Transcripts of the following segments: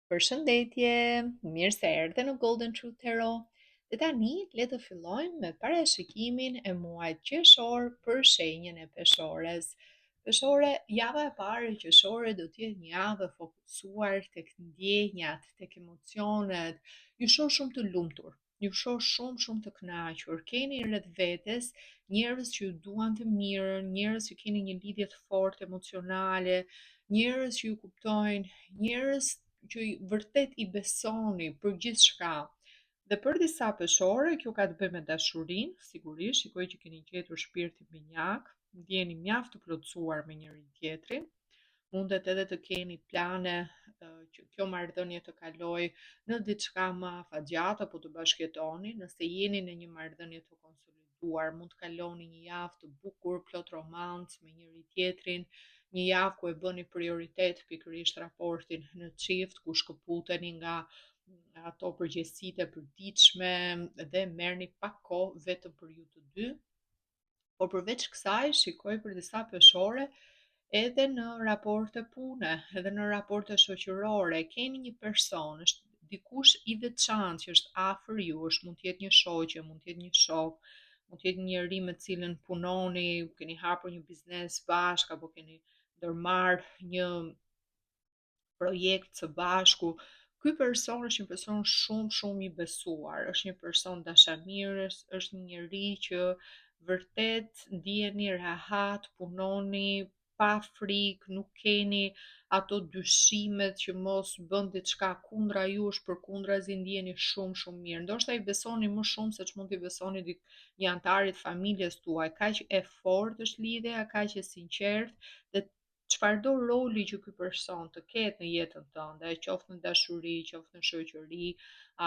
Përshëndetje, mirë se erdhe në Golden Truth Tarot. Dhe tani le të fillojmë me parashikimin e muajit qershor për shenjën e peshores. Peshore, java e parë e qershore do të jetë një javë e fokusuar tek ndjenjat, tek emocionet. Ju shoh shumë të lumtur, ju shoh shumë të kënaqur. Keni rreth vetes njerëz që ju duan të mirën, njerëz që keni një lidhje të fortë emocionale, njerëz që ju kuptojnë, njerëz që vërtet i besoni për gjithçka. Dhe për disa peshore, kjo ka të bëjë me dashurinë, sigurisht, shikoj që keni gjetur shpirtin minjak, ndjeni mjaft të plotësuar me njëri tjetrin. Mundet edhe të keni plane që kjo marrëdhënie të kalojë në diçka më afatgjatë apo të bashkëjetoni. Nëse jeni në një marrëdhënie të konsoliduar, mund të kaloni një javë të bukur, plot romancë me njëri tjetrin, një javë ku e bëni prioritet pikërisht raportin në çift, ku shkëputeni nga ato përgjegjësitë e përditshme dhe merrni pak kohë vetëm për ju të dy. Por përveç kësaj, shikoj për disa peshore edhe në raporte pune, edhe në raporte shoqërore, keni një person, është dikush i veçantë që është afër jush, mund të jetë një shoqe, mund të jetë një shok, mund të jetë një njeri me cilën punoni, keni hapur një biznes bashkë apo keni ndërmarrë një projekt së bashku. Ky person është një person shumë i besuar, është një person dashamirës, është një njeri që vërtet ndjeni rahat, punoni pa frikë, nuk keni ato dyshimet që mos bën diçka kundra jush, përkundrazi ndjeni shumë mirë. Ndoshta i besoni më shumë se ç'mund t'i besoni një antarit familjes tuaj. Kaq e fortë është lidhja, kaq e sinqertë dhe çfarëdo roli që ky person të ketë në jetën tënde, qoftë në dashuri, qoftë në shoqëri,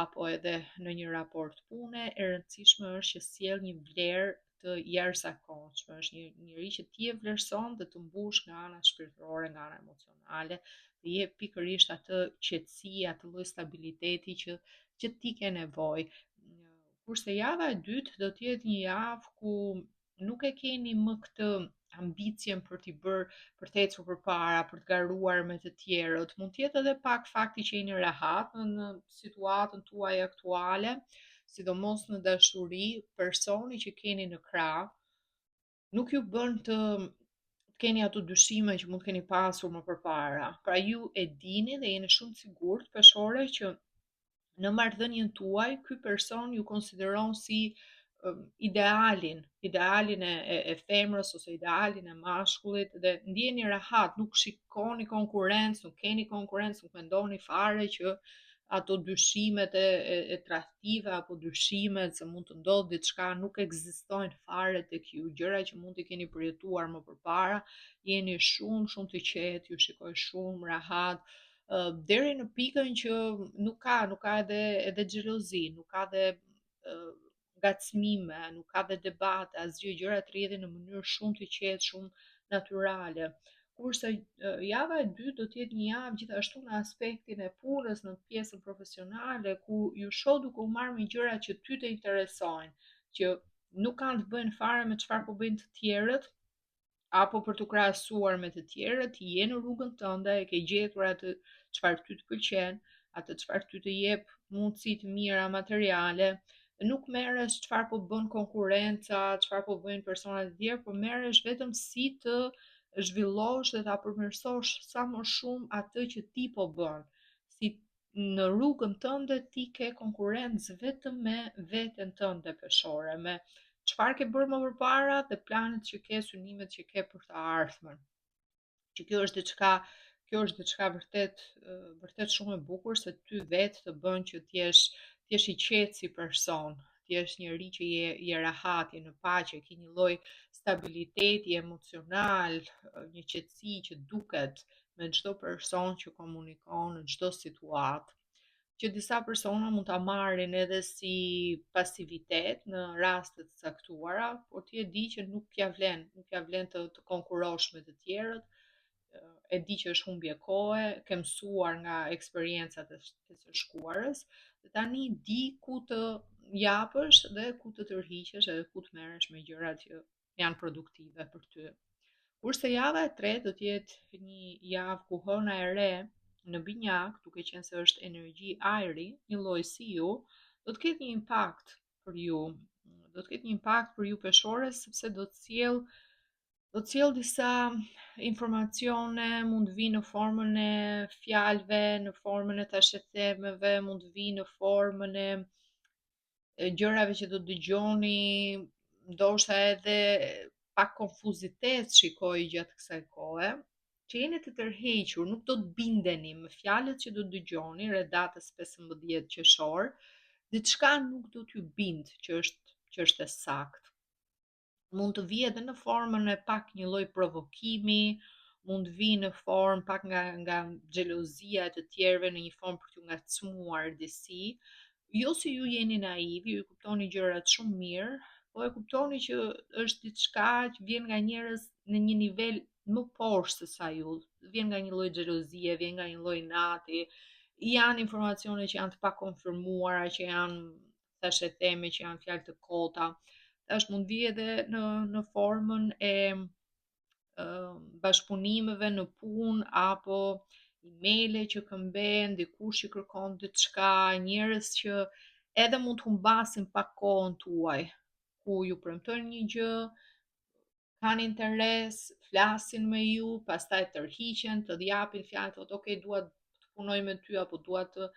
apo edhe në një raport pune, e rëndësishme është që sjell një vlerë të jashtëzakonshme, është një njeri që ti e vlerëson dhe të mbush nga ana shpirtërore, nga ana emocionale, dhe jep pikërisht atë qetësi, atë lloj stabiliteti që ti ke nevojë. Kurse java e dytë do të jetë një javë ku nuk e keni më këtë ambicien për t'i bërë, për të ecur përpara, për të garuar me të tjerët. Mund të jetë edhe pak fakti që jeni rehat në situatën tuaj aktuale, sidomos në dashuri, personi që keni në krah nuk ju bën të keni ato dyshime që mund të keni pasur më përpara. Pra ju e dini dhe jeni shumë të sigurt, peshore, që në marrëdhënien tuaj ky person ju konsideron si idealin e femrës ose idealin e mashkullit dhe ndjeni rahat, nuk shikoni konkurrencë, nuk keni konkurrencë, nuk mendoni fare që ato dyshimet e tradhtive apo dyshimet se mund të ndodhë diçka nuk ekzistojnë fare tek ju, gjëra që mund t'i keni përjetuar më përpara, jeni shumë të qetë, ju shikoj shumë rahat, deri në pikën që nuk ka edhe xhelozi, nuk ka edhe ngacmime, nuk ka dhe debate, asgjë, gjërat rrjedhin në mënyrë shumë të qetë, shumë natyrale. Kurse java e dytë do të jetë një javë gjithashtu në aspektin e punës, në pjesën profesionale, ku ju shoh duke u marrë me gjëra që ty të interesojnë, që nuk kanë të bëjnë fare me çfarë po bëjnë të tjerët, apo për të krahasuar me të tjerët, je në rrugën tënde, e ke gjetur atë çfarë ty të pëlqen, atë çfarë ty të jep mundësi të mira materiale, nuk merresh çfarë po bën konkurrenca, çfarë po bëjnë personat e tjerë, por merresh vetëm si të zhvillosh dhe ta përmirësosh sa më shumë atë që ti po bën. Si në rrugën tënde ti ke konkurrencë vetëm me veten tënde peshore, me çfarë ke bërë më përpara dhe planet që ke, synimet që ke për të ardhmen. Që kjo është diçka vërtet shumë e bukur, se ty vetë të bën që t'jesh i qetë si person, t'jesh njëri që je rahat, je në paqe, ke një lloj stabiliteti emocional, një qetësi që duket me çdo person që komunikon në çdo situatë, që disa persona mund ta marrin edhe si pasivitet në raste të caktuara, por ti e di që nuk ja vlen të konkurosh me të tjerët, e di që është humbje kohe, ke mësuar nga eksperiencat e së shkuarës, dhe tani di ku të japësh dhe ku të tërhiqesh edhe ku të merresh me gjërat që janë produktive për ty. Kurse java e tretë do të jetë një javë ku hëna e re në binjak, duke qenë se është energji ajri, një lloj si ju, do të ketë një impakt për ju. Do të ketë një impakt për ju peshore, sepse do të sjell disa informacione, mund të vinë në formën e fjalëve, në formën e themeve, mund të vinë në formën e gjërave që do të dëgjoni, ndoshta edhe pak konfuzitet shikoj gjatë kësaj kohe, që jeni të tërhequr, nuk do të bindeni me fjalët që do të dëgjoni rreth datës 15 qershor, diçka nuk do t'ju bind që është e saktë. Mund të vijë edhe në formën e pak një lloj provokimi, mund të vijë në formë pak nga xhelozia e të tjerëve në një formë për t'ju ngacmuar disi. Jo si ju jeni naiv, ju kuptoni gjërat shumë mirë, po e kuptoni që është diçka që vjen nga njerëz në një nivel më poshtë se sa ju. Vjen nga një lloj xhelozie, vjen nga një lloj inati. Janë informacione që janë të pakonfirmuara, që janë, tash e themi, që janë fjalë të kota. Tash mund vi edhe në formën e bashkëpunimeve në punë apo emaile që këmbejnë, dikush që kërkon diçka, njerëz që edhe mund të humbasin pak kohën tuaj, ku ju premtojnë një gjë, kanë interes, flasin me ju, pastaj tërhiqen, të japin fjalë, thotë, ok, dua të punoj me ty, apo dua të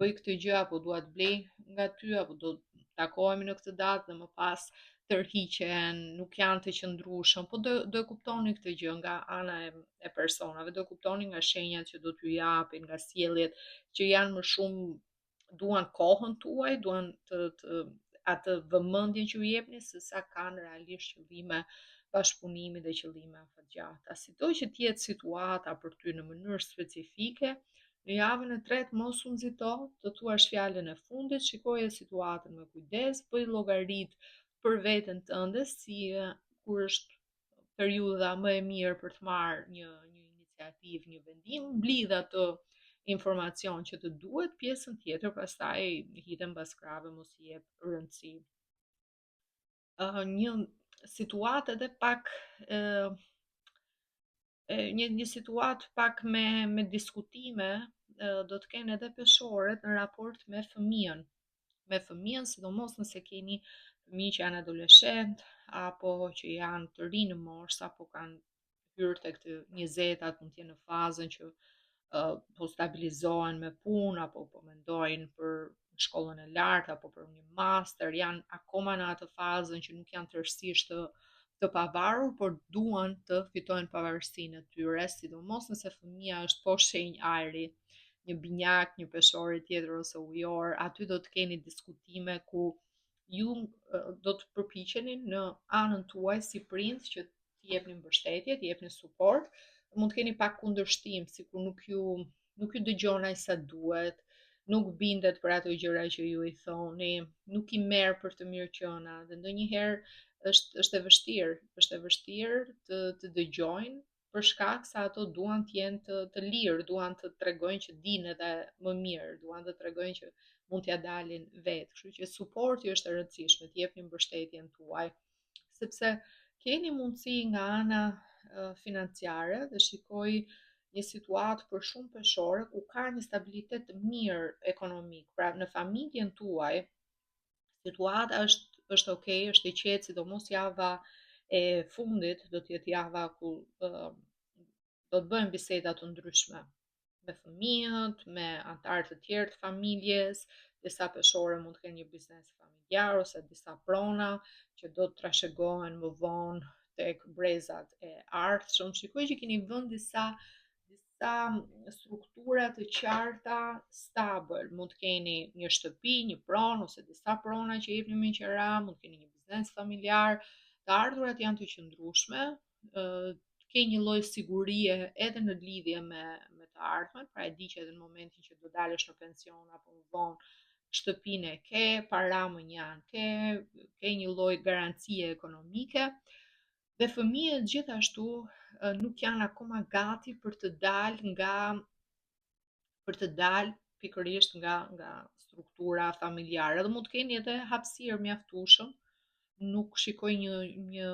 bëj këtë gjë, apo dua të blej nga ty, apo do të takohemi në këtë datë dhe më pas tërhiqen, nuk janë të qëndrueshëm, po do e kuptoni këtë gjë nga ana e personave, do e kuptoni nga shenjat që do t'ju japin, nga sjelljet që janë më shumë duan kohën tuaj, duan atë vëmendjen që ju jepni, se sa kanë realisht qëllime bashkëpunimi dhe qëllime afatgjata. Sido që tjetë situata për ty në mënyrë specifike, në javën e tretë mos u nxito, të thuash fjalën e fundit, shikoje situatën me kujdes, bëj llogarit për veten tënde si kur është periudha më e mirë për të marrë një iniciativë, një vendim, mblidh atë informacion që të duhet, pjesën tjetër pastaj hidhen mbas krave, mos i jep rëndësi. Një situatë edhe pak një situatë pak me diskutime do të kenë edhe peshorët në raport me fëmijën. Me fëmijën, sidomos nëse keni fëmijë që janë adoleshent apo që janë të rinë në moshë apo kanë hyrë tek të 20-tat, mund të jenë në fazën që po stabilizohen me punë apo po mendojnë për shkollën e lartë apo për një master, janë akoma në atë fazën që nuk janë tërësisht të pavarur, por duan të fitojnë pavarësinë e tyre, sidomos nëse fëmia është po shenjë ajri, një binjak, një peshore tjetër ose ujor, aty do të keni diskutime ku ju do të përpiqeni në anën tuaj si prind që t'i jepni mbështetje, t'i jepni suport, mund të keni pak kundërshtim, sikur nuk ju dëgjon ai sa duhet, nuk bindet për ato gjëra që ju i thoni, nuk i merr për të mirëqëna, dhe ndonjëherë është e vështirë të dëgjojnë për shkak se ato duan të jenë të lirë, duan të tregojnë që dinë edhe më mirë, duan të tregojnë që mund t'ja dalin vetë. Kështu që suporti është e rëndësishme, të jepni mbështetjen tuaj, sepse keni mundësi nga ana financiare dhe shikoj një situatë për shumë peshore ku ka një stabilitet të mirë ekonomik. Pra në familjen tuaj situata është okay, është e qetë, sidomos java e fundit do të jetë java ku do të bëhen biseda të ndryshme me fëmijët, me anëtarët të tjerë të familjes, disa peshore mund të kenë një biznes familjar ose disa prona që do të trashëgohen më vonë tek brezat e ardhshëm. Shikoj që keni vënë disa struktura të qarta stabël. Mund të keni një shtëpi, një pronë ose disa prona që jepni me qira, mund të keni një biznes familjar, të ardhurat janë të qëndrueshme, ke një lloj sigurie edhe në lidhje me të ardhmen, pra e di që edhe në momentin që do dalësh në pension apo më vonë, shtëpinë e ke, para më njan ke një lloj garancie ekonomike, dhe fëmijët gjithashtu nuk janë akoma gati për të dalë pikërisht nga struktura familjare, dhe mund të keni edhe hapësirë mjaftueshëm, nuk shikoj një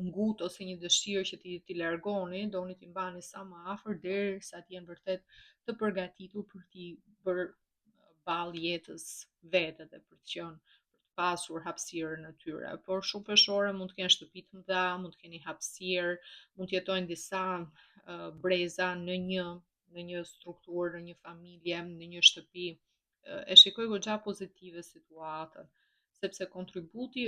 ngut ose një dëshirë që ti largoni, doni t'i mbani sa më afër derisa të jenë vërtet të përgatitur për t'i bërë ballë jetës vetë dhe për të qenë pasur hapësirën e tyre. Por shumë peshore mund të kenë shtëpi të mëdha, mund të keni hapësirë, mund të jetojnë disa breza në një strukturë, në një familje, në një shtëpi. E shikoj goxha pozitive situatën, sepse kontributi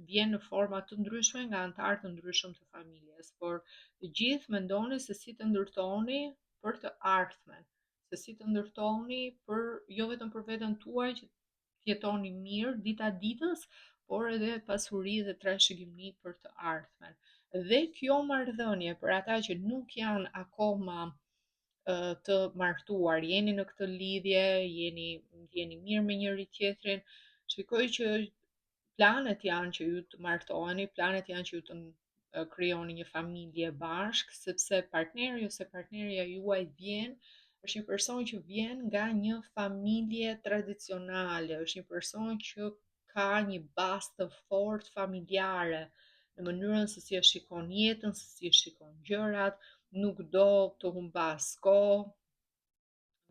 vjen në forma të ndryshme nga anëtarë të ndryshëm të familjes, por të gjithë mendoni se si të ndërtoni për të ardhmen, se si të ndërtoni për jo vetëm për veten tuaj që jetoni mirë dita ditës, por edhe pasuri dhe trashëgimi për të ardhmen. Dhe kjo marrëdhënie për ata që nuk janë akoma të martuar, jeni në këtë lidhje, jeni mirë me njëri tjetrin, shikoj që planet janë që ju të martoheni, planet janë që ju të krijoni një familje bashkë, sepse partneri ose partnerja juaj është një person që vjen nga një familje tradicionale, është një person që ka një bazë të fortë familjare në mënyrën se si e shikon jetën, se si e shikon gjërat, nuk do të humbas kohë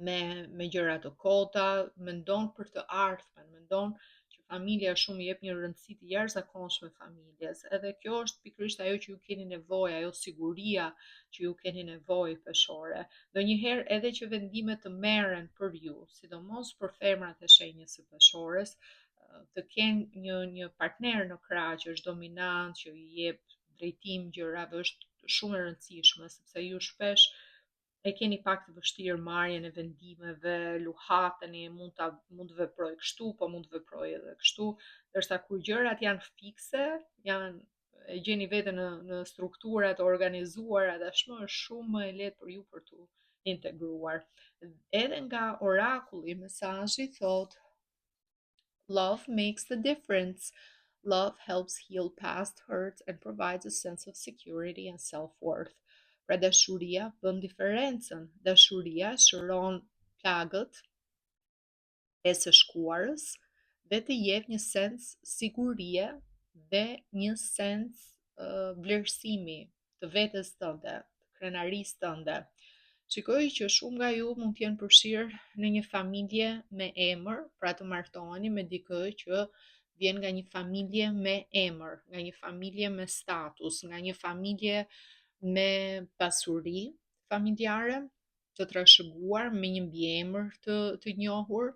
me gjëra të kota, mendon për të ardhmen, mendon që familja shumë jep një rëndësi të jashtëzakonshme familjes. Edhe kjo është pikërisht ajo që ju keni nevojë, ajo siguria që ju keni nevojë peshore. Ndonjëherë edhe që vendimet të merren për ju, sidomos për femrat e shenjës së peshores, të kenë një partner në krah që është dominant, që i jep drejtim gjërave është shumë e rëndësishme, sepse ju shpesh e keni pak të vështirë marrjen e vendimeve, luhateni, mund të veproj kështu, po mund të veproj edhe kështu, ndërsa kur gjërat janë fikse, e gjeni veten në struktura të organizuara, tashmë është shumë më e lehtë për ju për tu integruar. Edhe nga orakulli mesazhi thot Love makes the difference. Love helps heal past hurts and provides a sense of security and self-worth. Pra dashuria bën diferencën. Dashuria shëron plagët e së shkuarës dhe të jep një sens sigurie dhe një sens vlerësimi të vetes tënde, të krenarisë tënde. Shikoj që shumë nga ju mund t'jenë përfshirë në një familje me emër, pra të martoheni me dikë që vjen nga një familje me emër, nga një familje me status, nga një familje me pasuri familjare, të trashëguar me një mbiemër të njohur,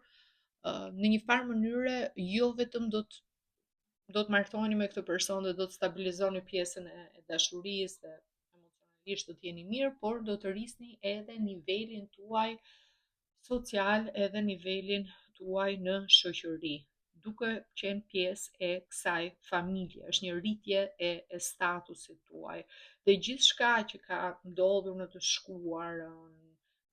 në një farë mënyre jo vetëm do të martoheni me këtë person dhe do të stabilizoni pjesën e dashurisë dhe emocionalisht do të jeni mirë, por do të rrisni edhe nivelin tuaj social, edhe nivelin tuaj në shoqëri, duke qenë pjesë e kësaj familje. Është një rritje e statusit tuaj. Dhe gjithçka që ka ndodhur në të shkuarën,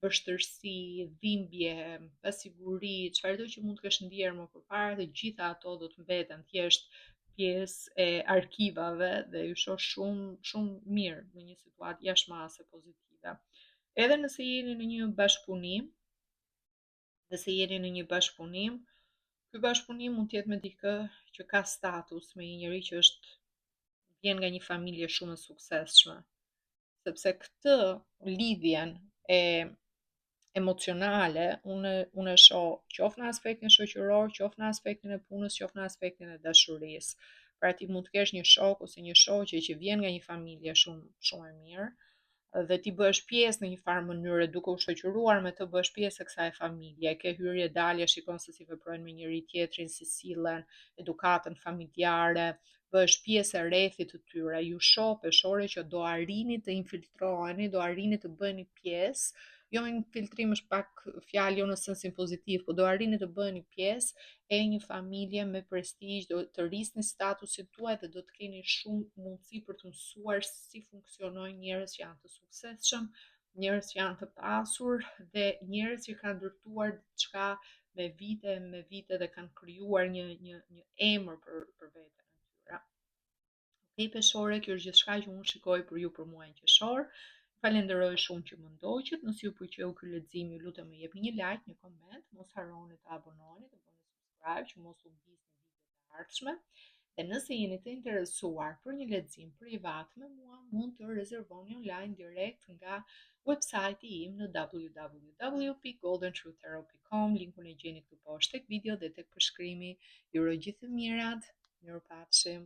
vështërsi, dhimbje, pasiguri, çfarëdo që mund të kesh ndier më përpara, të gjitha ato do të mbeten thjesht pjesë e arkivave dhe ju shoh shumë mirë në një situatë jashtëmase pozitive. Edhe nëse jeni në një bashkëpunim, ky bashkëpunim mund të jetë me dikë që ka status, me një njerëz që vjen nga një familje shumë e suksesshme, sepse këtë lidhjen e emocionale unë e shoh qoftë në aspektin shoqëror, qoftë në aspektin e punës, qoftë në aspektin e dashurisë. Pra ti mund të kesh një shok ose një shoqe që vjen nga një familje shumë e mirë dhe ti bësh pjesë në një farë mënyre duke u shoqëruar me të, bësh pjesë e kësaj familje, ke hyrje dalje, shikon se si veprojnë me njëri tjetrin, si sillen, edukatën familjare, bësh pjesë e rrethit të tyre, ju shoh peshore që do arrini të infiltroheni, do arrini të bëheni pjesë, jo me infiltrim është pak fjalë jo në sensin pozitiv, po do arrini të bëheni pjesë e një familje me prestigj, do të rrisni statusin tuaj dhe do të keni shumë mundësi për të mësuar si funksionojnë njerëz që janë të suksesshëm, njerëz që janë të pasur dhe njerëz që kanë ndërtuar diçka me vite dhe kanë krijuar një emër për veten e tyre. Okej peshore, kjo është gjithçka që unë shikoj për ju për muajin qershor. Falenderoj shumë që më ndoqët. Nëse ju pëlqeu ky lexim, ju lutem më jepni një like, një koment, mos harroni të abonoheni, të bëni subscribe që mos u mbisni videot e ardhshme. Dhe nëse jeni të interesuar për një lexim privat me mua, mund të rezervoni online direkt nga websajti im në www.goldentruetherapy.com. Linkun e gjeni këtu poshtë tek video dhe tek përshkrimi. Ju uroj gjithë të mirat. Mirupafshim.